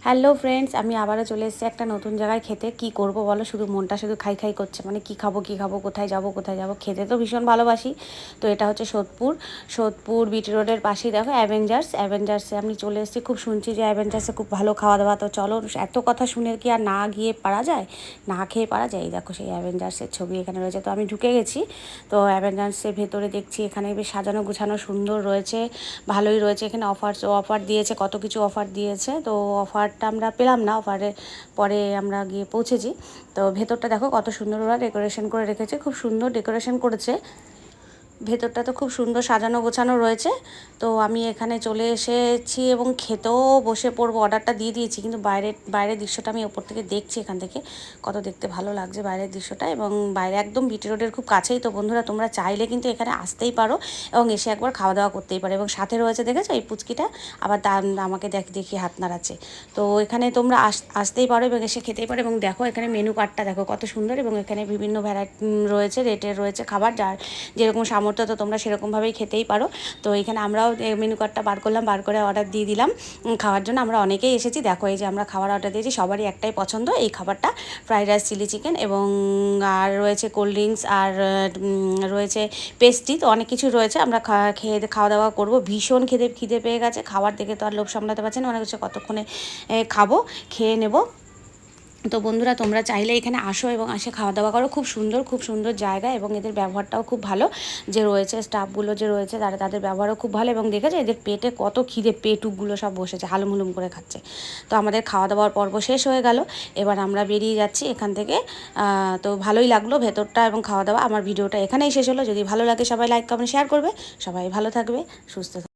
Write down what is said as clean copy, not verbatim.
Hello friends, আমি আবারও চলে এসেছি একটা নতুন জায়গায় খেতে। কি করব বলো, শুধু মনটা শুধু খাই খাই করছে। মানে কি খাবো কি খাবো, কোথায় যাব কোথায় যাব। খেতে তো ভীষণ ভালোবাসি। তো এটা হচ্ছে সোদপুর বিটি রোডের পাশেই দেখো অ্যাভেঞ্জার্সে আমি চলে এসেছি। খুব শুনছি যে অ্যাভেঞ্জার্সে খুব ভালো খাওয়া দাওয়া। তো চলো, এত কথা শুনে কি আর না গিয়ে পারা যায়, না খেয়ে পারা যায়। এই দেখো সেই অ্যাভেঞ্জার্সের ছবি এখানে রয়েছে। তো আমি ঢুকে গেছি। তো অ্যাভেঞ্জার্সের ভেতরে দেখছি এখানে বেশ সাজানো গুছানো সুন্দর রয়েছে, ভালোই রয়েছে। এখানে অফার দিয়েছে, কত কিছু অফার দিয়েছে। তো অফারটা আমরা পেলাম না, অফারে পরে আমরা গিয়ে পৌঁছেছি। তো ভেতরটা দেখো কত সুন্দর ওরা ডেকোরেশন করে রেখেছে, খুব সুন্দর ডেকোরেশন করেছে। ভেতরটা তো খুব সুন্দর সাজানো গোছানো রয়েছে। তো আমি এখানে চলে এসেছি এবং খেতেও বসে পড়বো। অর্ডারটা দিয়ে দিয়েছি, কিন্তু বাইরের দৃশ্যটা আমি ওপর থেকে দেখছি। এখান থেকে কত দেখতে ভালো লাগছে বাইরের দৃশ্যটা। এবং বাইরে একদম বিটি রোডের খুব কাছেই। তো বন্ধুরা, তোমরা চাইলে কিন্তু এখানে আসতেই পারো এবং এসে একবার খাওয়া দাওয়া করতেই পারো। এবং সাথে রয়েছে, দেখেছো এই পুচকিটা আবার আমাকে দেখি হাত নাড়াচ্ছে। তো এখানে তোমরা আসতেই পারো এবং এসে খেতেই পারো। এবং দেখো এখানে মেনু কার্ডটা দেখো কত সুন্দর। এবং এখানে বিভিন্ন ভ্যারাইটি রয়েছে, রেটের রয়েছে খাবার, যার যেরকম সামর্থ্য তো তোমরা সেরকমভাবেই খেতেই পারো। তো এখানে আমরাও মেনু কার্ডটা বার করলাম, বার করে অর্ডার দিয়ে দিলাম খাওয়ার জন্য। আমরা অনেকেই এসেছি। দেখো এই যে আমরা খাবার অর্ডার দিয়েছি, সবারই একটাই পছন্দ এই খাবারটা, ফ্রাইড রাইস চিলি চিকেন। এবং আর রয়েছে কোল্ড ড্রিঙ্কস, আর রয়েছে পেস্ট্রি। তো অনেক কিছু রয়েছে। আমরা খাওয়া দাওয়া করবো। ভীষণ খিদে পেয়ে গেছে। খাবার দেখে তো আর লোভ সামলাতে পারছি না, অনেক কিছু কতক্ষণে খাবো, খেয়ে নেব। তো বন্ধুরা, তোমরা চাইলে এখানে আসো এবং আসে খাওয়া দাওয়া করো। খুব সুন্দর জায়গা এবং এদের ব্যবহারটাও খুব ভালো যে রয়েছে, স্টাফগুলো যে রয়েছে তাদের ব্যবহারও খুব ভালো। এবং দেখেছে এদের পেটে কত খিদে, পেটুকগুলো সব বসেছে, হালুম করে খাচ্ছে। তো আমাদের খাওয়া দাওয়ার পর্ব শেষ হয়ে গেল। এবার আমরা বেরিয়ে যাচ্ছি এখান থেকে। তো ভালোই লাগলো ভেতরটা এবং খাওয়া দাওয়া। আমার ভিডিওটা এখানেই শেষ হলো। যদি ভালো লাগে সবাই লাইক কমেন্ট শেয়ার করবে। সবাই ভালো থাকবে, সুস্থ থাকবে।